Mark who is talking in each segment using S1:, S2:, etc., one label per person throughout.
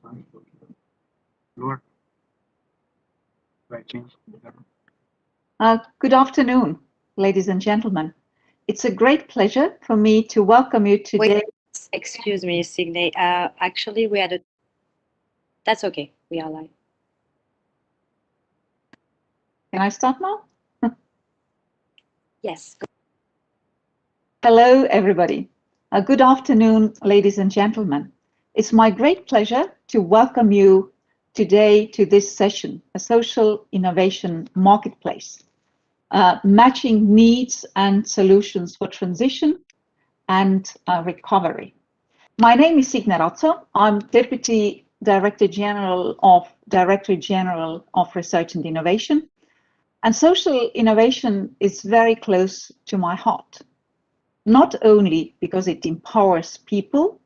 S1: one. Lower. Right, change.
S2: Good afternoon, ladies and gentlemen. It's a great pleasure for me to welcome you today.
S3: Wait, excuse me, Signe. Actually, we had a. That's okay. We are live.
S2: Can I start now?
S3: Yes.
S2: Hello, everybody. Good afternoon, ladies and gentlemen. It's my great pleasure to welcome you today to this session, a social innovation marketplace, matching needs and solutions for transition and recovery. My name is Signe Ratzo. I'm Deputy Director General of Directorate General of Research and Innovation. And social innovation is very close to my heart, not only because it empowers people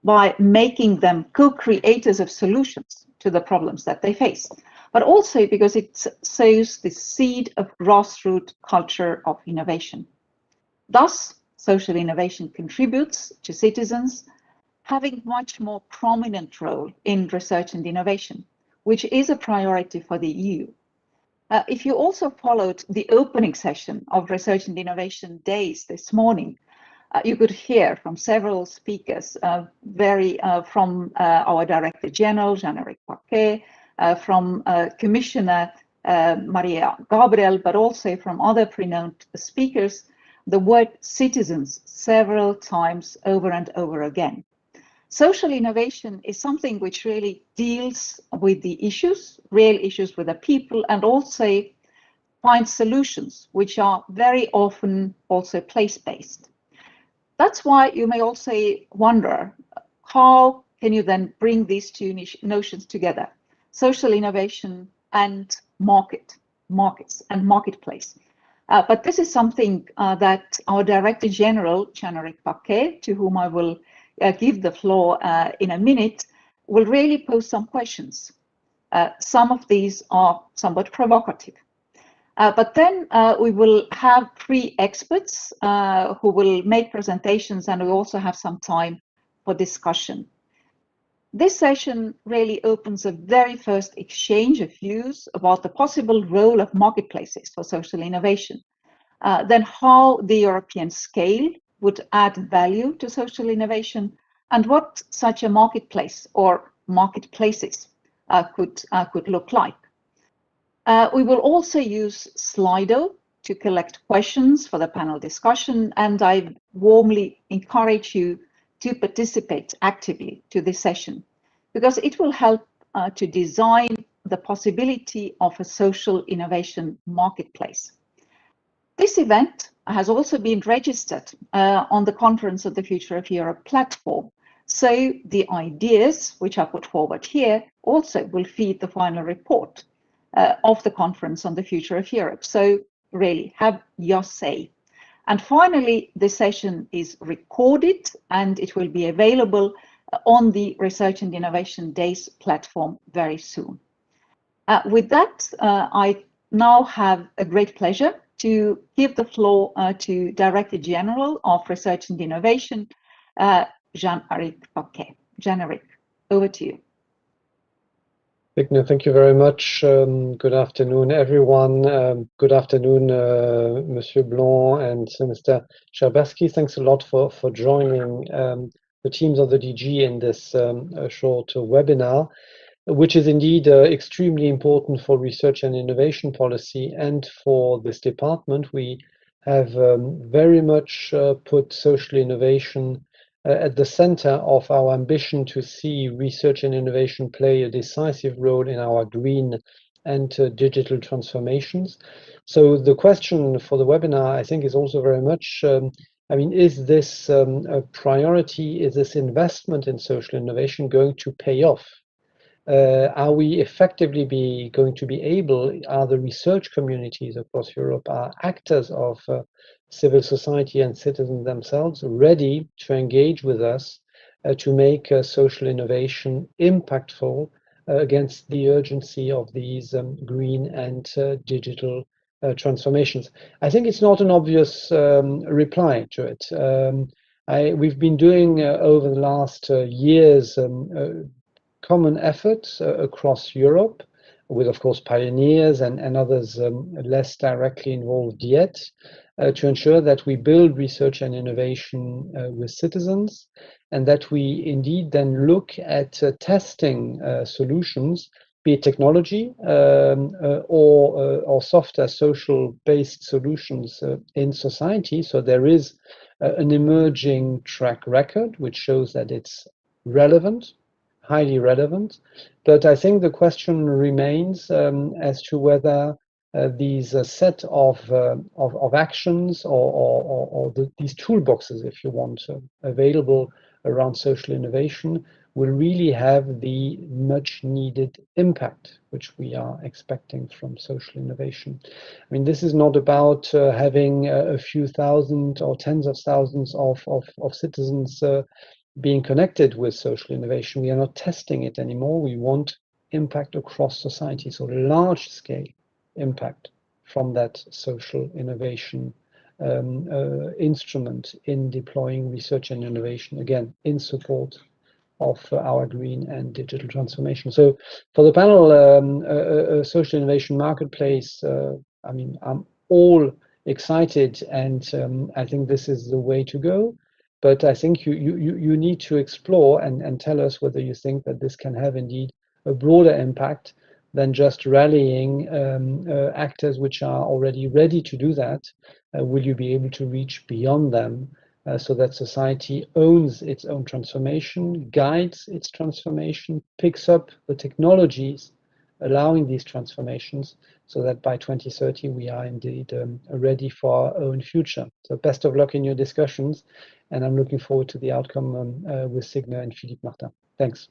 S2: by making them co-creators of solutions to the problems that they face, but also because it sows the seed of grassroots culture of innovation. Thus, social innovation contributes to citizens having much more prominent role in research and innovation, which is a priority for the EU. If you also followed the opening session of Research and Innovation Days this morning, you could hear from several speakers, from our Director General, Jean-Eric Paquet, from Commissioner Maria Gabriel, but also from other renowned speakers, the word citizens several times over and over again. Social innovation is something which really deals with the issues, real issues with the people, and also finds solutions which are very often also place-based. That's why you may also wonder, how can you then bring these two notions together, social innovation and markets and marketplace? But this is something that our Director General, Jean-Eric Paquet, to whom I will give the floor in a minute, will really pose some questions. Some of these are somewhat provocative. But then we will have three experts who will make presentations, and we also have some time for discussion. This session really opens a very first exchange of views about the possible role of marketplaces for social innovation, then how the European scale would add value to social innovation, and what such a marketplace or marketplaces could look like. We will also use Slido to collect questions for the panel discussion, and I warmly encourage you to participate actively to this session, because it will help to design the possibility of a social innovation marketplace. This event has also been registered on the Conference of the Future of Europe platform. So the ideas which are put forward here also will feed the final report of the Conference on the Future of Europe. So really have your say. And finally, this session is recorded and it will be available on the Research and Innovation Days platform very soon. With that, I now have a great pleasure to give the floor to Director General of Research and Innovation, Jean-Eric Paquet. Jean-Eric, over to you.
S4: Signe, thank you very much. Good afternoon, everyone. Good afternoon, Monsieur Blanc and Mr. Scherbatsky. Thanks a lot for joining the teams of the DG in this short webinar, which is indeed extremely important for research and innovation policy and for this department. We have very much put social innovation at the center of our ambition to see research and innovation play a decisive role in our green and digital transformations. So the question for the webinar, I think, is also very much, is this a priority? Is this investment in social innovation going to pay off? Are we effectively going to be able, are the research communities across Europe, are actors of civil society and citizens themselves ready to engage with us to make social innovation impactful against the urgency of these green and digital transformations? I think it's not an obvious reply to it. We've been doing over the last years common effort across Europe, with of course pioneers and others less directly involved yet, to ensure that we build research and innovation with citizens, and that we indeed then look at testing solutions, be it technology or softer social-based solutions in society. So there is an emerging track record which shows that it's relevant, highly relevant. But I think the question remains as to whether these set of actions or these toolboxes, if you want, available around social innovation will really have the much needed impact which we are expecting from social innovation. I mean, this is not about having a few thousand or tens of thousands of citizens being connected with social innovation. We are not testing it anymore. We want impact across society, so large scale impact from that social innovation instrument in deploying research and innovation, again, in support of our green and digital transformation. So for the panel, social innovation marketplace, I mean, I'm all excited, and I think this is the way to go. But I think you need to explore and tell us whether you think that this can have indeed a broader impact than just rallying actors which are already ready to do that. Will you be able to reach beyond them so that society owns its own transformation, guides its transformation, picks up the technologies allowing these transformations, so that by 2030 we are indeed ready for our own future. So best of luck in your discussions, and I'm looking forward to the outcome with Signe and Philippe Martin. Thanks.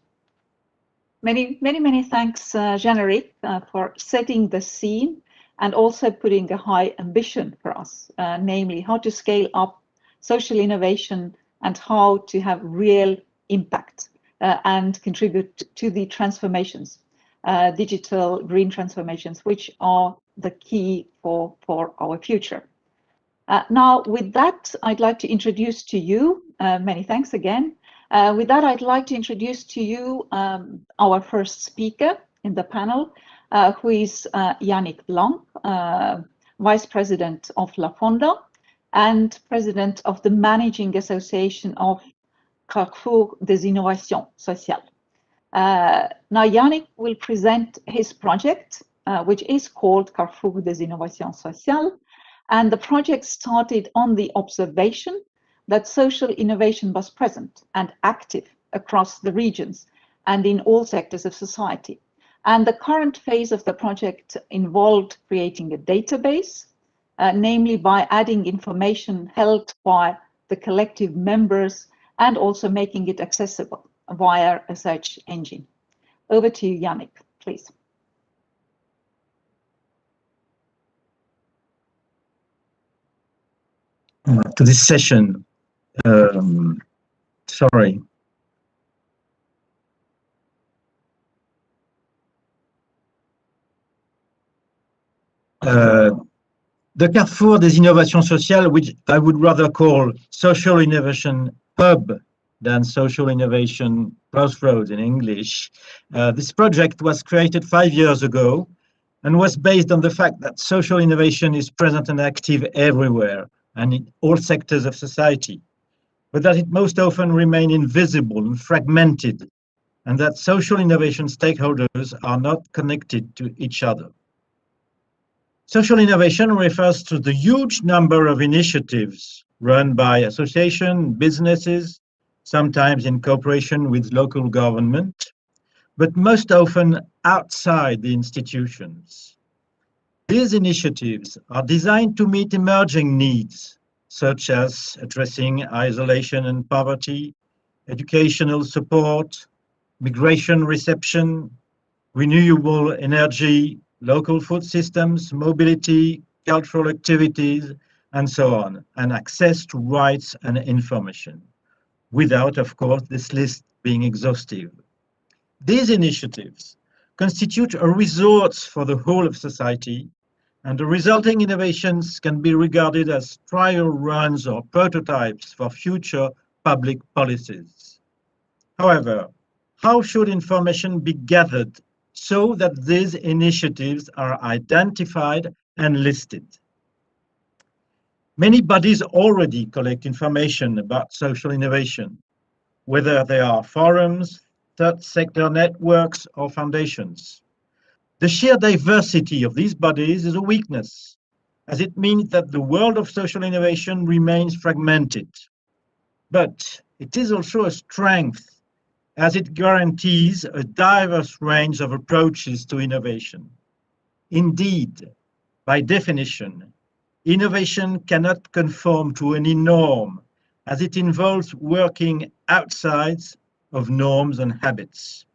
S2: Many thanks, Jean-Eric, for setting the scene and also putting a high ambition for us, namely how to scale up social innovation and how to have real impact and contribute to the transformations, digital green transformations, which are the key for our future. Now, with that, I'd like to introduce to you, many thanks again. With that, I'd like to introduce to you our first speaker in the panel, who is Yannick Blanc, Vice President of La Fonda and President of the Managing Association of Carrefour des Innovations Sociales. Now, Yannick will present his project, which is called Carrefour des Innovations Sociales, and the project started on the observation that social innovation was present and active across the regions and in all sectors of society. And the current phase of the project involved creating a database, namely by adding information held by the collective members and also making it accessible via a search engine. Over to you, Yannick, please.
S5: To this session. Sorry. The Carrefour des Innovations Sociales, which I would rather call Social Innovation Hub than Social Innovation Crossroads in English. This project was created 5 years ago and was based on the fact that social innovation is present and active everywhere and in all sectors of society, but that it most often remains invisible and fragmented, and that social innovation stakeholders are not connected to each other. Social innovation refers to the huge number of initiatives run by associations, businesses, sometimes in cooperation with local government, but most often outside the institutions. These initiatives are designed to meet emerging needs, such as addressing isolation and poverty, educational support, migration reception, renewable energy, local food systems, mobility, cultural activities, and so on, and access to rights and information, without, of course, this list being exhaustive. These initiatives constitute a resource for the whole of society, and the resulting innovations can be regarded as trial runs or prototypes for future public policies. However, how should information be gathered so that these initiatives are identified and listed? Many bodies already collect information about social innovation, whether they are forums, third sector networks, or foundations. The sheer diversity of these bodies is a weakness, as it means that the world of social innovation remains fragmented. But it is also a strength, as it guarantees a diverse range of approaches to innovation. Indeed, by definition, innovation cannot conform to any norm, as it involves working outside of norms and habits.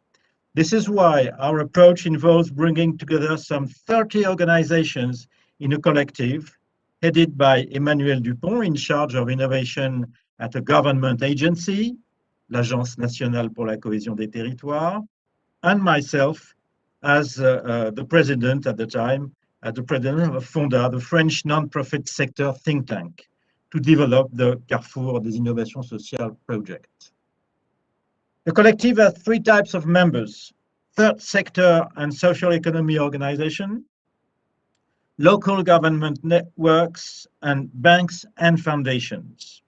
S5: This is why our approach involves bringing together some 30 organizations in a collective, headed by Emmanuel Dupont, in charge of innovation at a government agency, l'Agence nationale pour la cohésion des territoires, and myself as the president at the time, the president of Fonda, the French non-profit sector think tank, to develop the Carrefour des Innovations Sociales project. The collective has three types of members: third sector and social economy organization, local government networks, and banks and foundations.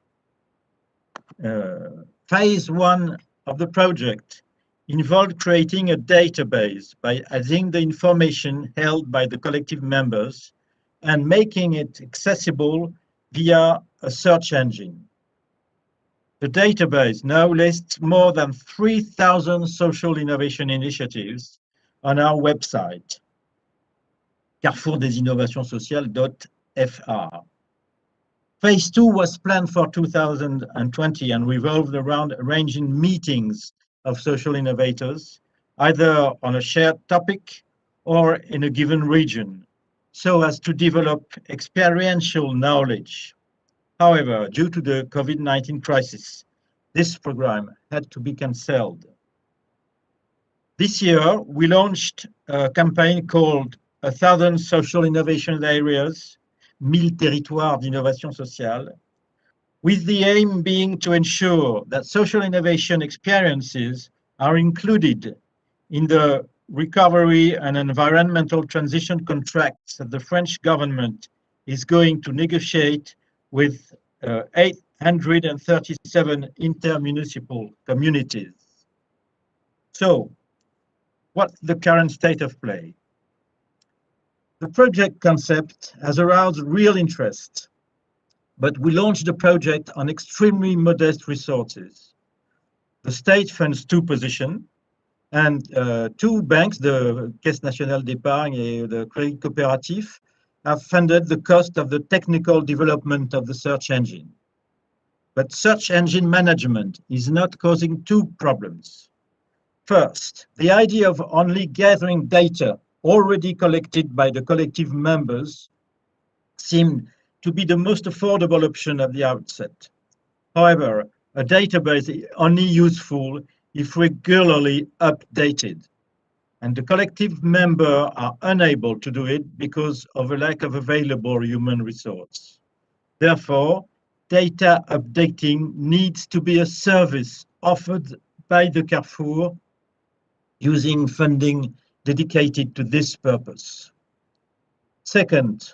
S5: Phase one of the project involved creating a database by adding the information held by the collective members and making it accessible via a search engine. The database now lists more than 3,000 social innovation initiatives on our website, carrefourdesinnovationssociales.fr. Phase two was planned for 2020 and revolved around arranging meetings of social innovators, either on a shared topic or in a given region, so as to develop experiential knowledge. However, due to the COVID-19 crisis, this program had to be cancelled. This year, we launched a campaign called 1,000 Social Innovation Areas, 1000 territoires d'innovation sociale, with the aim being to ensure that social innovation experiences are included in the recovery and environmental transition contracts that the French government is going to negotiate with 837 intermunicipal communities. So, what's the current state of play? The project concept has aroused real interest, but we launched the project on extremely modest resources. The state funds two positions, and two banks, the Caisse Nationale d'Épargne and the Crédit Coopératif, have funded the cost of the technical development of the search engine. But search engine management is not causing two problems. First, the idea of only gathering data already collected by the collective members seemed to be the most affordable option at the outset. However, a database is only useful if regularly updated, and the collective members are unable to do it because of a lack of available human resource. Therefore, data updating needs to be a service offered by the Carrefour using funding dedicated to this purpose. Second,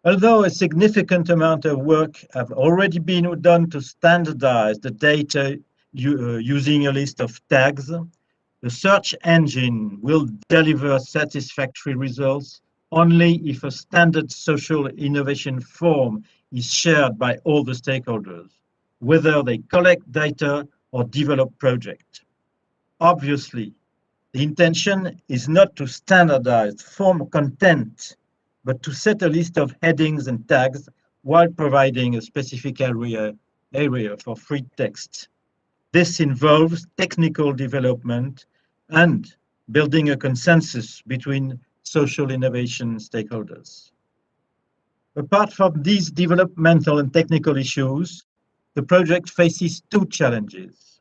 S5: although a significant amount of work have already been done to standardize the data using a list of tags, the search engine will deliver satisfactory results only if a standard social innovation form is shared by all the stakeholders, whether they collect data or develop projects. Obviously, the intention is not to standardize form content, but to set a list of headings and tags while providing a specific area for free text. This involves technical development and building a consensus between social innovation stakeholders. Apart from these developmental and technical issues, the project faces two challenges.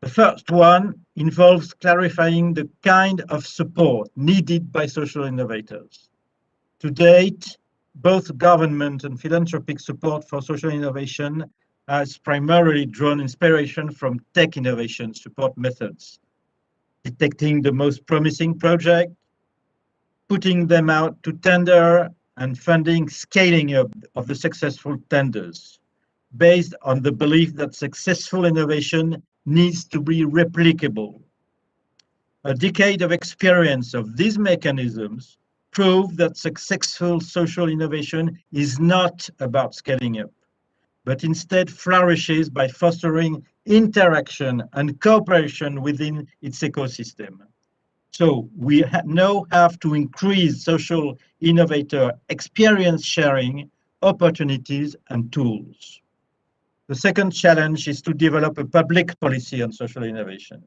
S5: The first one involves clarifying the kind of support needed by social innovators. To date, both government and philanthropic support for social innovation has primarily drawn inspiration from tech innovation support methods, detecting the most promising project, putting them out to tender, and funding scaling up of the successful tenders, based on the belief that successful innovation needs to be replicable. A decade of experience of these mechanisms prove that successful social innovation is not about scaling up, but instead flourishes by fostering interaction and cooperation within its ecosystem. So we now have to increase social innovator experience sharing, opportunities, and tools. The second challenge is to develop a public policy on social innovation.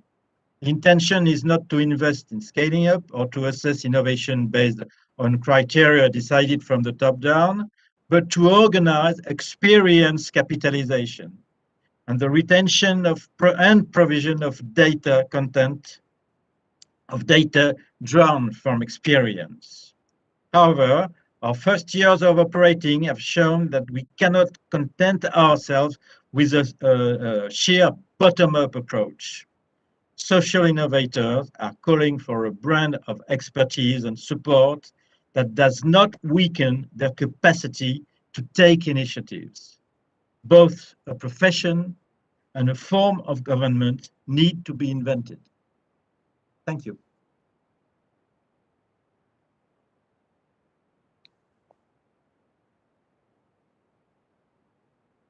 S5: The intention is not to invest in scaling up or to assess innovation based on criteria decided from the top down, but to organize experience capitalization and the retention of and provision of data content, of data drawn from experience. However, our first years of operating have shown that we cannot content ourselves with a sheer bottom-up approach. Social innovators are calling for a brand of expertise and support that does not weaken their capacity to take initiatives. Both a profession and a form of government need to be invented. Thank you.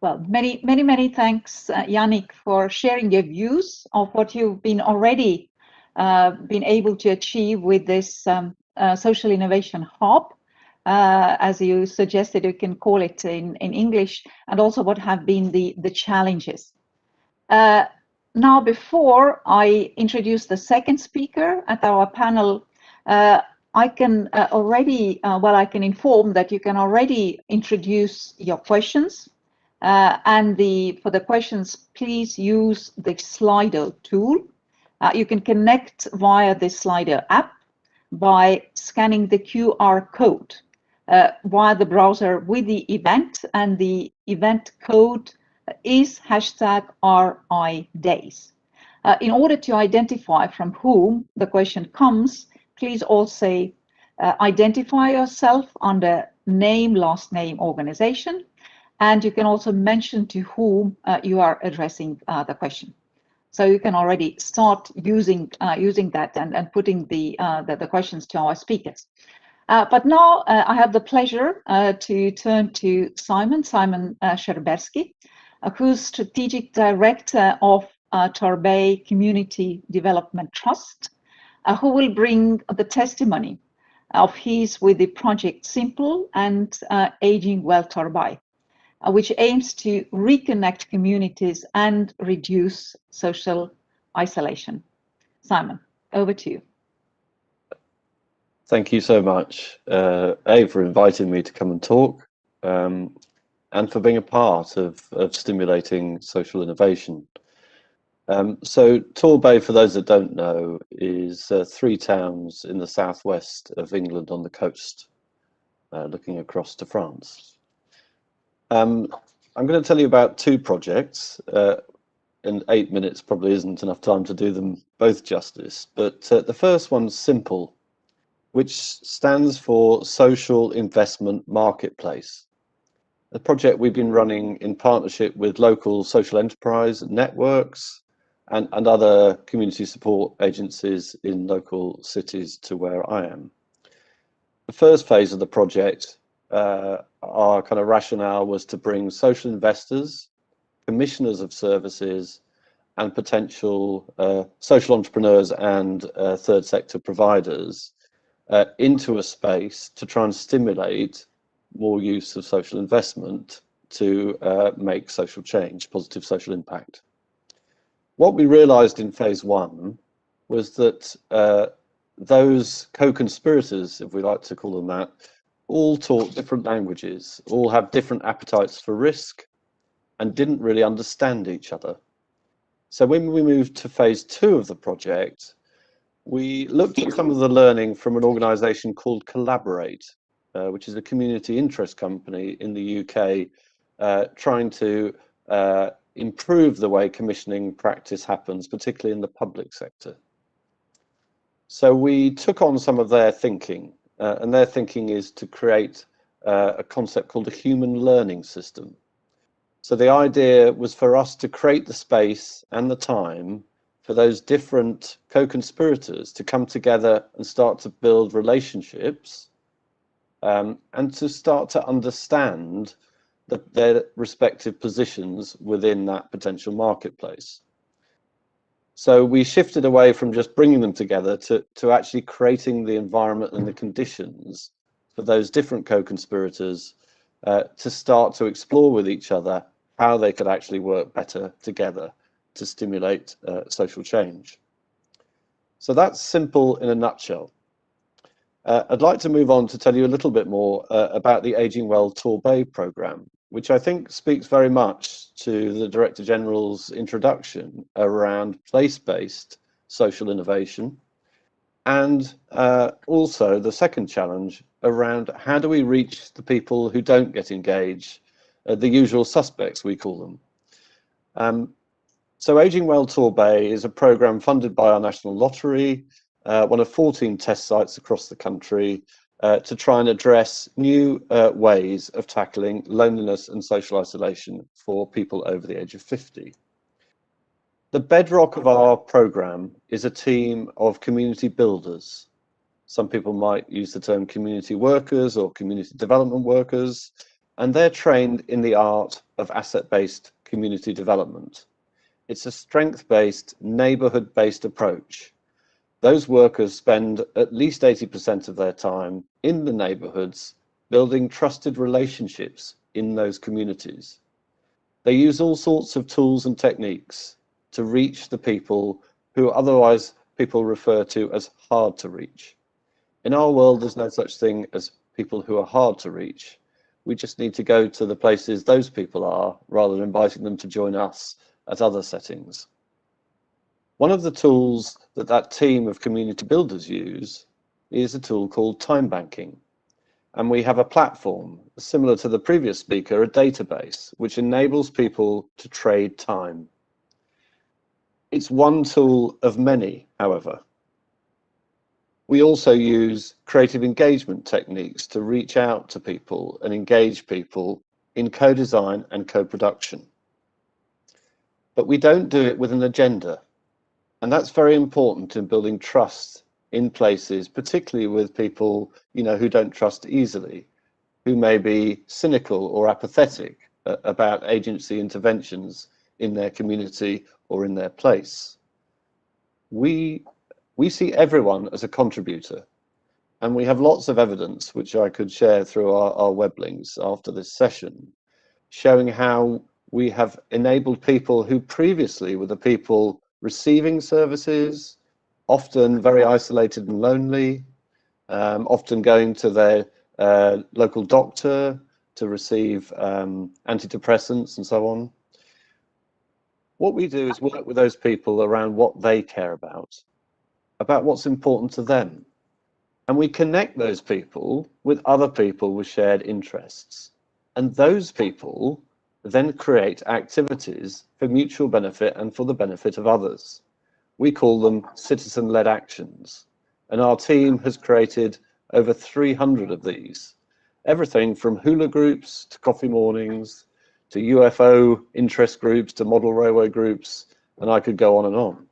S2: Well, many thanks, Yannick, for sharing your views of what you've been already been able to achieve with this social innovation hub, as you suggested, you can call it in English, and also what have been the challenges. Now, before I introduce the second speaker at our panel, I can already, I can inform that you can already introduce your questions. And for the questions, please use the Slido tool. You can connect via the Slido app by scanning the QR code via the browser with the event, and the event code is #RIDays. In order to identify from whom the question comes, please also identify yourself under name, last name, organization, and you can also mention to whom you are addressing the question. So you can already start using that and putting the questions to our speakers. But now I have the pleasure to turn to Simon Scherberski, who's Strategic Director of Torbay Community Development Trust, who will bring the testimony of his with the project Simple and Aging Well Torbay, which aims to reconnect communities and reduce social isolation. Simon, over to you.
S6: Thank you so much, for inviting me to come and talk, and for being a part of stimulating social innovation. So Torbay, for those that don't know, is 3 towns in the southwest of England on the coast, looking across to France. I'm going to tell you about 2 projects. In 8 minutes probably isn't enough time to do them both justice, but the first one's Simple, which stands for Social Investment Marketplace, a project we've been running in partnership with local social enterprise networks and other community support agencies in local cities to where I am. The first phase of the project, our kind of rationale was to bring social investors, commissioners of services, and potential social entrepreneurs and third sector providers into a space to try and stimulate more use of social investment to make social change, positive social impact. What we realized in phase 1 was that those co-conspirators, if we like to call them that, all talk different languages, all have different appetites for risk, and didn't really understand each other. So when we moved to phase 2 of the project, we looked at some of the learning from an organization called Collaborate, which is a community interest company in the UK, trying to improve the way commissioning practice happens, particularly in the public sector. So we took on some of their thinking, and their thinking is to create a concept called a human learning system. So the idea was for us to create the space and the time for those different co-conspirators to come together and start to build relationships, and to start to understand their respective positions within that potential marketplace. So we shifted away from just bringing them together to actually creating the environment and the conditions for those different co-conspirators to start to explore with each other how they could actually work better together to stimulate social change. So that's simple in a nutshell. I'd like to move on to tell you a little bit more about the Aging Well Torbay programme, which I think speaks very much to the Director General's introduction around place-based social innovation, and also the second challenge around how do we reach the people who don't get engaged, the usual suspects we call them. So Aging Well Torbay is a programme funded by our National Lottery, one of 14 test sites across the country, to try and address new ways of tackling loneliness and social isolation for people over the age of 50. The bedrock of our programme is a team of community builders. Some people might use the term community workers or community development workers, and they're trained in the art of asset-based community development. It's a strength-based, neighbourhood-based approach. Those workers spend at least 80% of their time in the neighbourhoods, building trusted relationships in those communities. They use all sorts of tools and techniques to reach the people who otherwise people refer to as hard to reach. In our world, there's no such thing as people who are hard to reach. We just need to go to the places those people are, rather than inviting them to join us at other settings. One of the tools that team of community builders use is a tool called time banking. And we have a platform, similar to the previous speaker, a database, which enables people to trade time. It's one tool of many, however. We also use creative engagement techniques to reach out to people and engage people in co-design and co-production. But we don't do it with an agenda. And that's very important in building trust in places, particularly with people, who don't trust easily, who may be cynical or apathetic about agency interventions in their community or in their place. We see everyone as a contributor, and we have lots of evidence, which I could share through our web links after this session, showing how we have enabled people who previously were the people receiving services, often very isolated and lonely, often going to their local doctor to receive antidepressants and so on. What we do is work with those people around what they care about what's important to them. And we connect those people with other people with shared interests. And those people then create activities for mutual benefit and for the benefit of others. We call them citizen-led actions. And our team has created over 300 of these. Everything from hula groups to coffee mornings, to UFO interest groups, to model railway groups, and I could go on and on.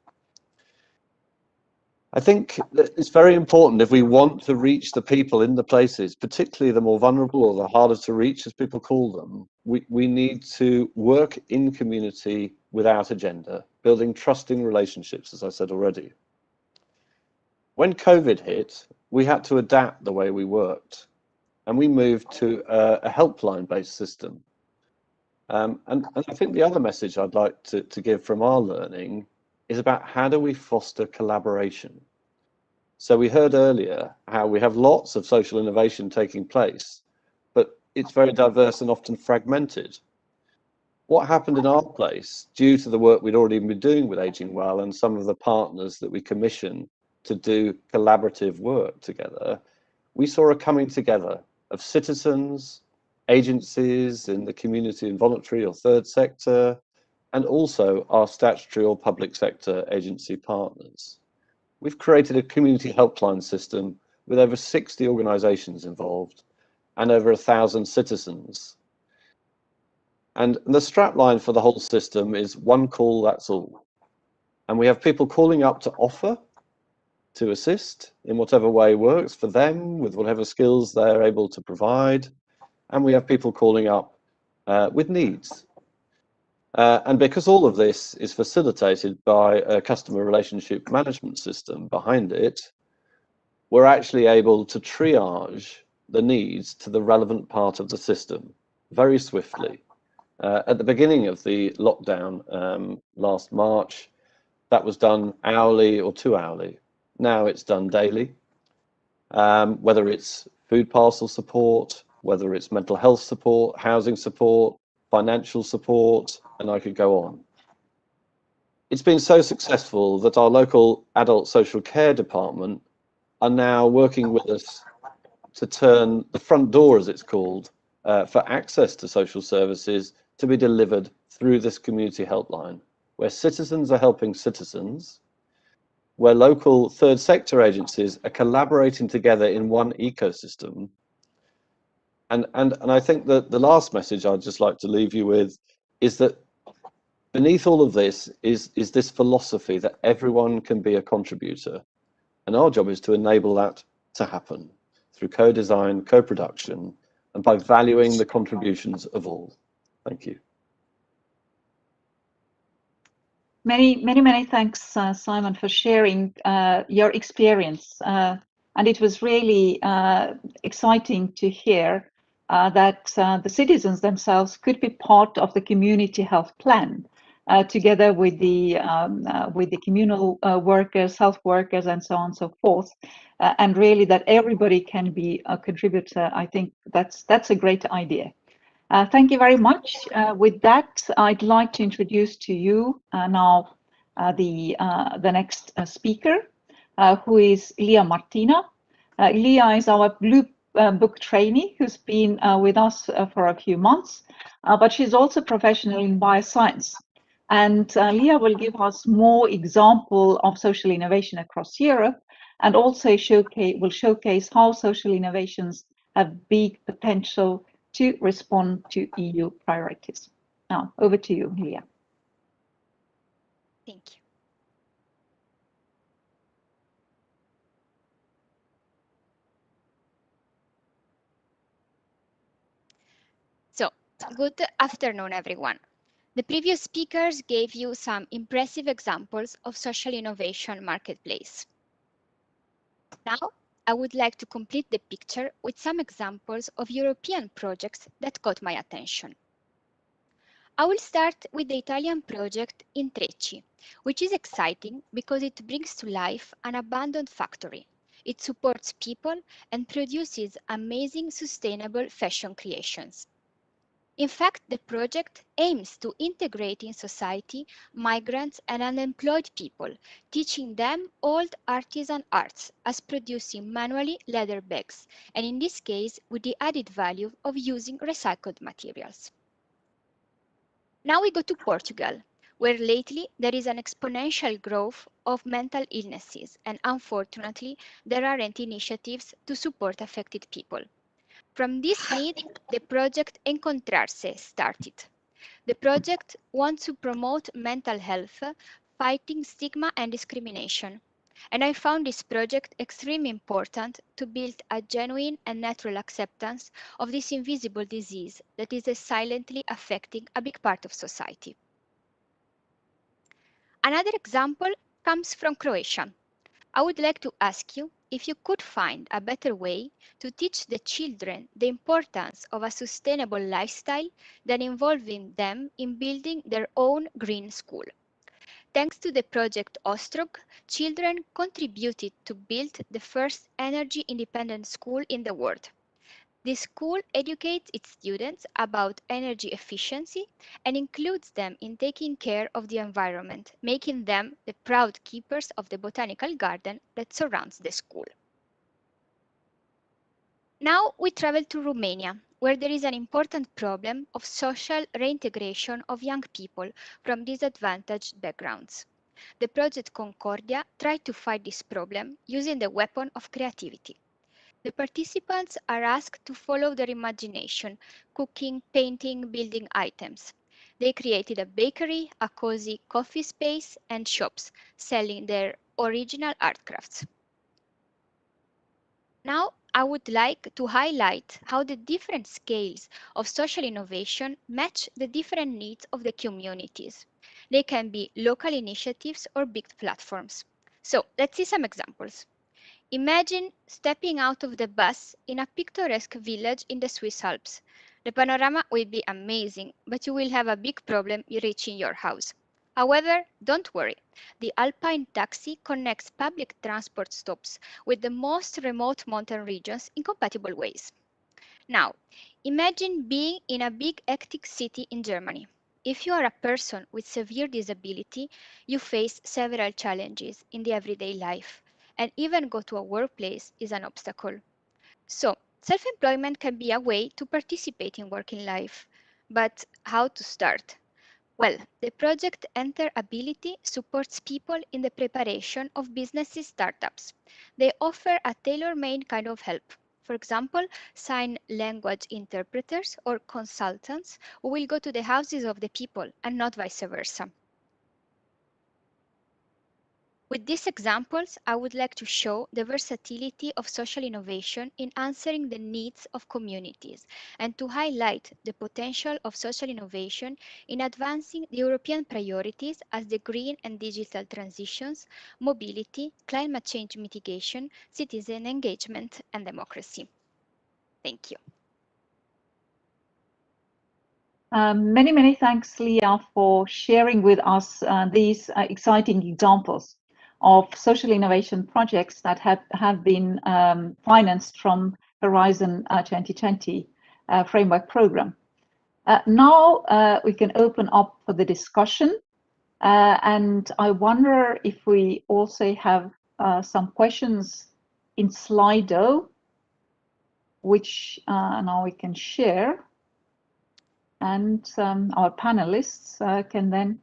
S6: I think that it's very important, if we want to reach the people in the places, particularly the more vulnerable or the harder to reach, as people call them, we need to work in community without agenda, building trusting relationships, as I said already. When COVID hit, we had to adapt the way we worked, and we moved to a helpline-based system. And I think the other message I'd like to give from our learning is about how do we foster collaboration. So we heard earlier how we have lots of social innovation taking place, but it's very diverse and often fragmented. What happened in our place, due to the work we'd already been doing with Aging Well and some of the partners that we commission to do collaborative work together, we saw a coming together of citizens, agencies in the community and voluntary or third sector, and also our statutory or public sector agency partners. we've created a community helpline system with over 60 organisations involved and over 1,000 citizens. And the strapline for the whole system is one call, that's all. And we have people calling up to offer, to assist in whatever way works for them, with whatever skills they're able to provide. And we have people calling up with needs. And because all of this is facilitated by a customer relationship management system behind it, we're actually able to triage the needs to the relevant part of the system very swiftly. At the beginning of the lockdown last March, that was done hourly or 2 hourly. Now it's done daily, whether it's food parcel support, whether it's mental health support, housing support, financial support, and I could go on. It's been so successful that our local adult social care department are now working with us to turn the front door, as it's called, for access to social services to be delivered through this community helpline, where citizens are helping citizens, where local third sector agencies are collaborating together in one ecosystem. And I think that the last message I'd just like to leave you with is that beneath all of this is this philosophy that everyone can be a contributor. And our job is to enable that to happen through co-design, co-production, and by valuing the contributions of all. Thank you.
S2: Many thanks, Simon, for sharing your experience. And it was really exciting to hear that the citizens themselves could be part of the community health plan, together with the communal workers, health workers, and so on and so forth. And really that everybody can be a contributor. I think that's a great idea. Thank you very much. With that, I'd like to introduce to you now the next speaker, who is Leah Martina. Leah is our Blue Book trainee who's been with us for a few months, but she's also professional in bioscience. And Leah will give us more example of social innovation across Europe, and also will showcase how social innovations have big potential to respond to EU priorities. Now, over to you, Leah.
S7: Thank you. So, good afternoon, everyone. The previous speakers gave you some impressive examples of social innovation marketplace. Now, I would like to complete the picture with some examples of European projects that caught my attention. I will start with the Italian project in Trecci, which is exciting because it brings to life an abandoned factory. It supports people and produces amazing sustainable fashion creations. In fact, the project aims to integrate in society migrants and unemployed people, teaching them old artisan arts as producing manually leather bags, and in this case with the added value of using recycled materials. Now we go to Portugal, where lately there is an exponential growth of mental illnesses, and unfortunately there aren't initiatives to support affected people. From this need, the project Encontrarse started. The project wants to promote mental health, fighting stigma and discrimination. And I found this project extremely important to build a genuine and natural acceptance of this invisible disease that is silently affecting a big part of society. Another example comes from Croatia. I would like to ask you if you could find a better way to teach the children the importance of a sustainable lifestyle than involving them in building their own green school. Thanks to the project Ostrog, children contributed to build the first energy-independent school in the world. This school educates its students about energy efficiency and includes them in taking care of the environment, making them the proud keepers of the botanical garden that surrounds the school. Now we travel to Romania, where there is an important problem of social reintegration of young people from disadvantaged backgrounds. the project Concordia tried to fight this problem using the weapon of creativity. The participants are asked to follow their imagination, cooking, painting, building items. They created a bakery, a cozy coffee space, and shops selling their original art crafts. Now, I would like to highlight how the different scales of social innovation match the different needs of the communities. They can be local initiatives or big platforms. So, let's see some examples. Imagine stepping out of the bus in a picturesque village in the Swiss Alps. The panorama will be amazing, but you will have a big problem reaching your house. However, don't worry. The Alpine taxi connects public transport stops with the most remote mountain regions in compatible ways. Now, imagine being in a big hectic city in Germany. If you are a person with severe disability, you face several challenges in the everyday life, and even go to a workplace is an obstacle. So, self-employment can be a way to participate in working life. But how to start? Well, the project Enter Ability supports people in the preparation of businesses startups. They offer a tailor-made kind of help. For example, sign language interpreters or consultants who will go to the houses of the people and not vice versa. With these examples, I would like to show the versatility of social innovation in answering the needs of communities and to highlight the potential of social innovation in advancing the European priorities as the green and digital transitions, mobility, climate change mitigation, citizen engagement, and democracy. Thank you.
S2: Many thanks, Leah, for sharing with us these exciting examples of social innovation projects that have been financed from Horizon 2020 framework program. Now we can open up for the discussion, and I wonder if we also have some questions in Slido, which now we can share, and our panelists can then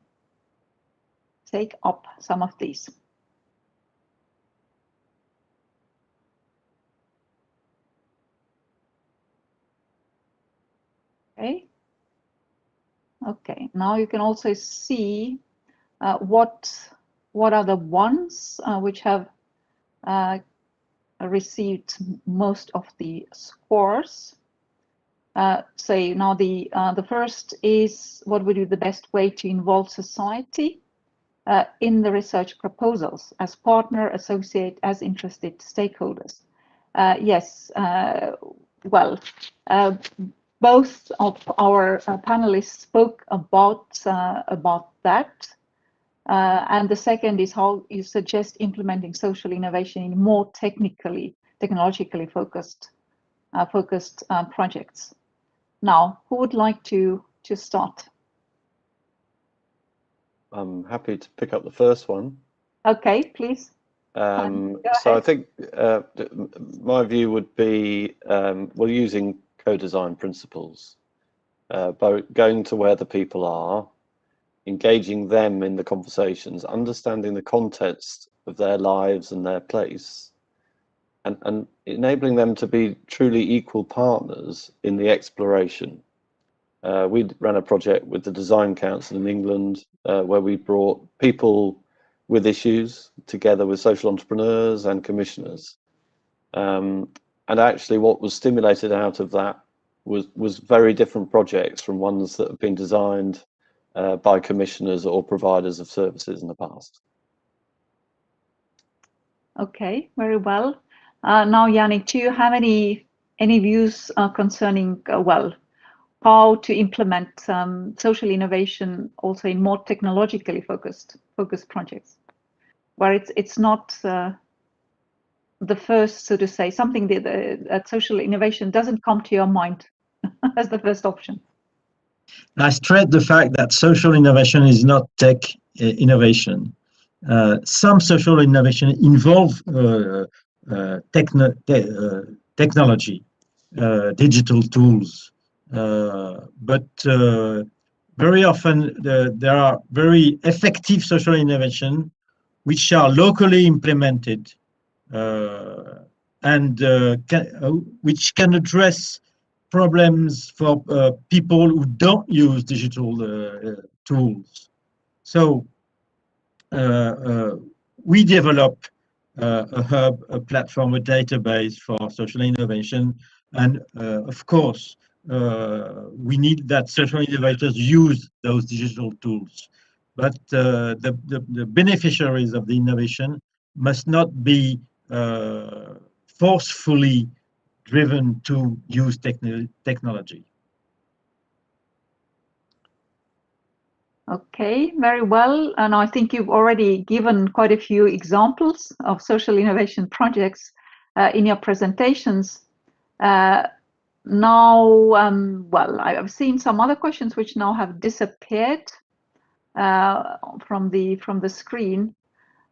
S2: take up some of these. Okay, now you can also see what are the ones which have received most of the scores. So now the first is, what would be the best way to involve society in the research proposals as partner, associate, as interested stakeholders? Yes, well, both of our panelists spoke about that. And the second is how you suggest implementing social innovation in more technologically focused projects. Now, who would like to start?
S6: I'm happy to pick up the first one.
S2: Okay, please.
S6: So I think my view would be, well, using co-design principles, going to where the people are, engaging them in the conversations, understanding the context of their lives and their place, and enabling them to be truly equal partners in the exploration. We ran a project with the Design Council in England where we brought people with issues together with social entrepreneurs and commissioners. And actually what was stimulated out of that was very different projects from ones that have been designed by commissioners or providers of services in the past.
S2: Okay, very well. Now, Yannick, do you have any views concerning, well, how to implement social innovation also in more technologically focused projects, where it's not the first, so to say, something that social innovation doesn't come to your mind as the first option?
S5: I stress the fact that social innovation is not tech innovation. Some social innovation involve technology, digital tools, but very often there are very effective social innovation which are locally implemented and which can address problems for people who don't use digital tools. So we develop a hub, a platform, a database for social innovation. And of course, we need that social innovators use those digital tools. But the beneficiaries of the innovation must not be forcefully driven to use technology.
S2: Okay, very well. And I think you've already given quite a few examples of social innovation projects in your presentations. Now, well, I've seen some other questions which now have disappeared from the screen.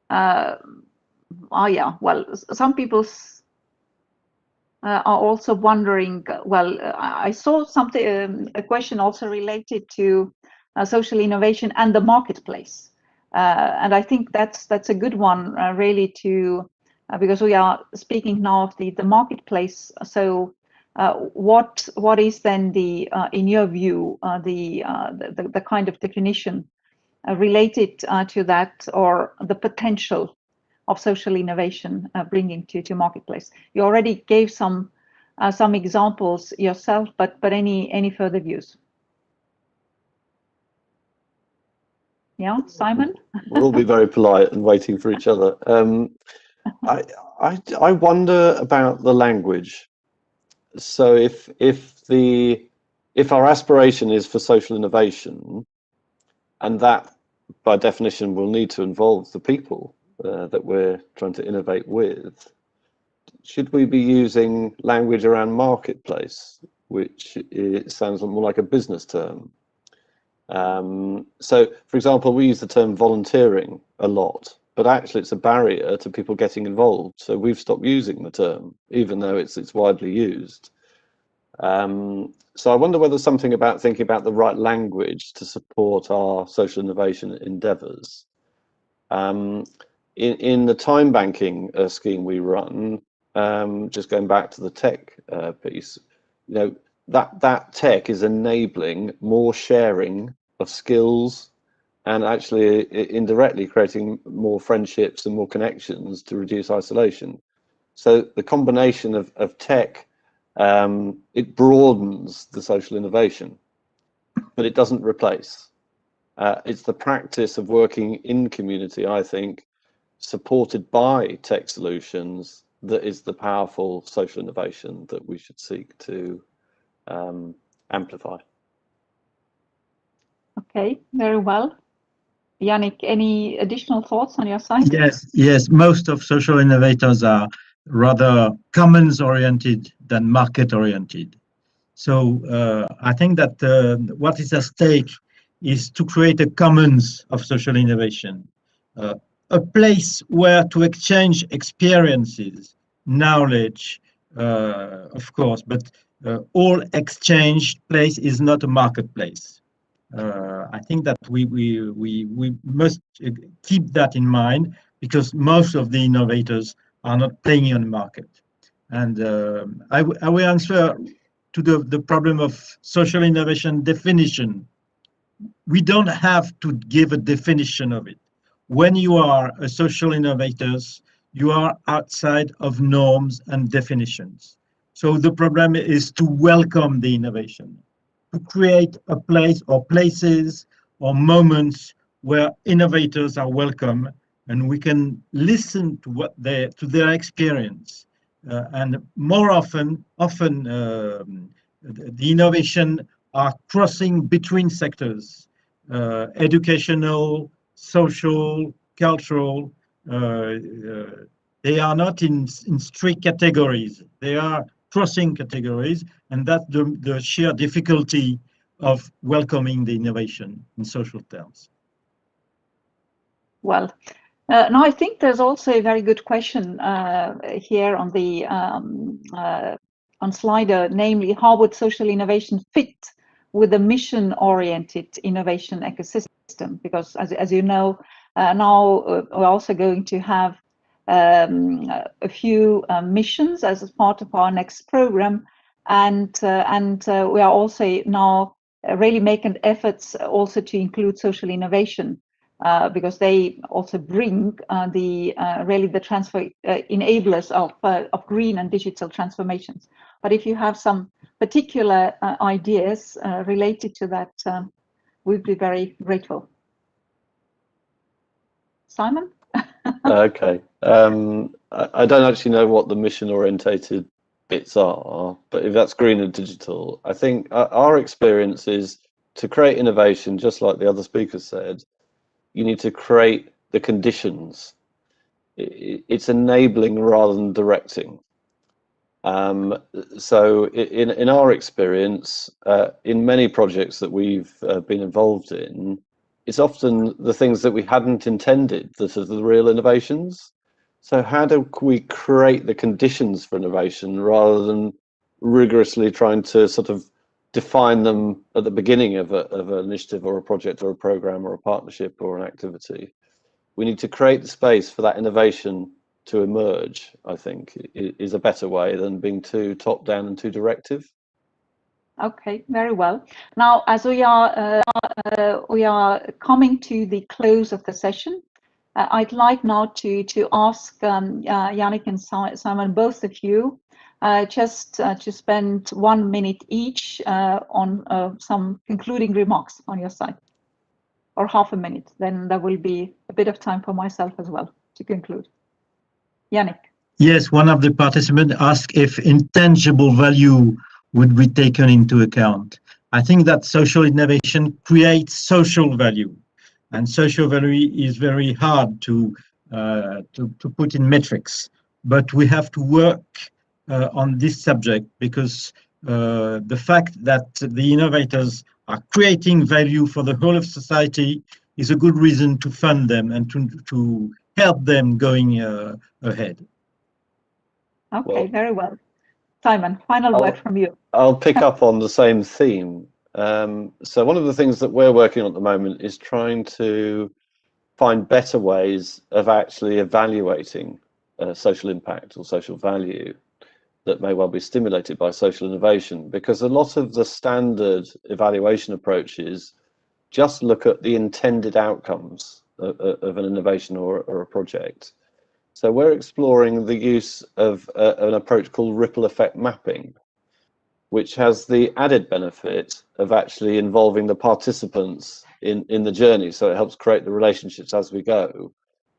S2: Oh yeah, well, some people are also wondering. Well, I saw something, a question also related to social innovation and the marketplace, and I think that's a good one, really, to because we are speaking now of the marketplace. So, what is then the in your view the kind of definition related to that, or the potential of social innovation bringing to marketplace? You already gave some examples yourself, but any further views? Yeah, Simon?
S6: We'll all be very polite and waiting for each other. I wonder about the language. So if our aspiration is for social innovation, and that by definition will need to involve the people that we're trying to innovate with, should we be using language around marketplace, which it sounds more like a business term? So, for example, we use the term volunteering a lot, but actually it's a barrier to people getting involved. So we've stopped using the term, even though it's widely used. So I wonder whether something about thinking about the right language to support our social innovation endeavours. In the time banking scheme we run, just going back to the tech piece, you know, that tech is enabling more sharing of skills and actually indirectly creating more friendships and more connections to reduce isolation. So the combination of tech, it broadens the social innovation, but it doesn't replace. It's the practice of working in community, I think, supported by tech solutions, that is the powerful social innovation that we should seek to amplify.
S2: Okay, very well. Yannick, any additional thoughts on your side?
S5: Yes. Most of social innovators are rather commons oriented than market oriented. So I think that what is at stake is to create a commons of social innovation, a place where to exchange experiences, knowledge, of course, but all exchanged place is not a marketplace. I think that we must keep that in mind, because most of the innovators are not playing on the market. And I will answer to the problem of social innovation definition. We don't have to give a definition of it. When you are a social innovator, you are outside of norms and definitions. So the problem is to welcome the innovation, to create a place or places or moments where innovators are welcome, and we can listen to their experience. And more often the innovation are crossing between sectors, educational, social, cultural. They are not in strict categories. They are crossing categories, and that's the sheer difficulty of welcoming the innovation in social terms.
S2: Well, now I think there's also a very good question here on the on Slido, namely, how would social innovation fit with a mission-oriented innovation ecosystem? Because as you know, Now we're also going to have a few missions as part of our next program, and we are also now really making efforts also to include social innovation, because they also bring really the transfer enablers of green and digital transformations. But if you have some particular ideas related to that, we'd be very grateful. Simon?
S6: Okay. I don't actually know what the mission-orientated bits are, but if that's green and digital, I think our experience is to create innovation, just like the other speakers said, you need to create the conditions. It's enabling rather than directing. So in our experience, in many projects that we've been involved in, it's often the things that we hadn't intended that are the real innovations. So how do we create the conditions for innovation rather than rigorously trying to sort of define them at the beginning of an initiative or a project or a program or a partnership or an activity? We need to create the space for that innovation to emerge, I think, is a better way than being too top-down and too directive.
S2: Okay, very well. Now, as we are coming to the close of the session, I'd like now to ask Yannick and Simon, both of you, just to spend 1 minute each on some concluding remarks on your side, or half a minute. Then there will be a bit of time for myself as well to conclude. Yannick.
S5: Yes, one of the participants asked if intangible value would be taken into account. I think that social innovation creates social value, and social value is very hard to put in metrics. But we have to work on this subject, because the fact that the innovators are creating value for the whole of society is a good reason to fund them and to help them going ahead.
S2: Okay,
S6: Well,
S2: very well. Simon, final word from you.
S6: I'll pick up on the same theme. So one of the things that we're working on at the moment is trying to find better ways of actually evaluating social impact or social value that may well be stimulated by social innovation, because a lot of the standard evaluation approaches just look at the intended outcomes of an innovation or a project. So we're exploring the use of an approach called ripple effect mapping, which has the added benefit of actually involving the participants in the journey. So it helps create the relationships as we go,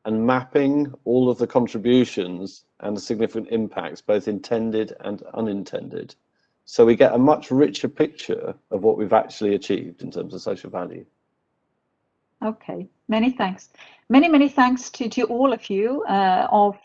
S6: and mapping all of the contributions and the significant impacts, both intended and unintended. So we get a much richer picture of what we've actually achieved in terms of social value.
S2: Okay, many thanks. Many thanks to all of you of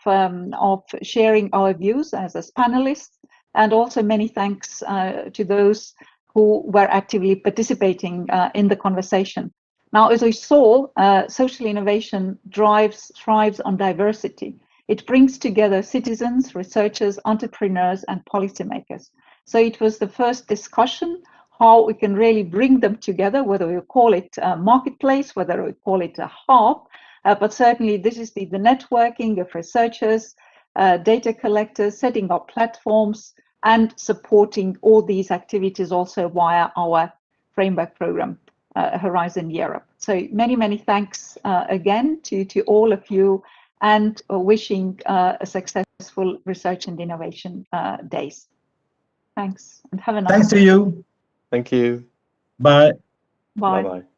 S2: sharing our views as panelists, and also many thanks to those who were actively participating in the conversation. Now, as we saw, social innovation thrives on diversity. It brings together citizens, researchers, entrepreneurs, and policymakers. So it was the first discussion how we can really bring them together, whether we call it a marketplace, whether we call it a hub, but certainly this is the networking of researchers, data collectors, setting up platforms, and supporting all these activities also via our framework program, Horizon Europe. So many thanks again to all of you, and wishing a successful research and innovation days. Thanks, and have a nice day.
S5: Thanks to you.
S6: Thank you.
S5: Bye.
S2: Bye.
S6: Bye-bye.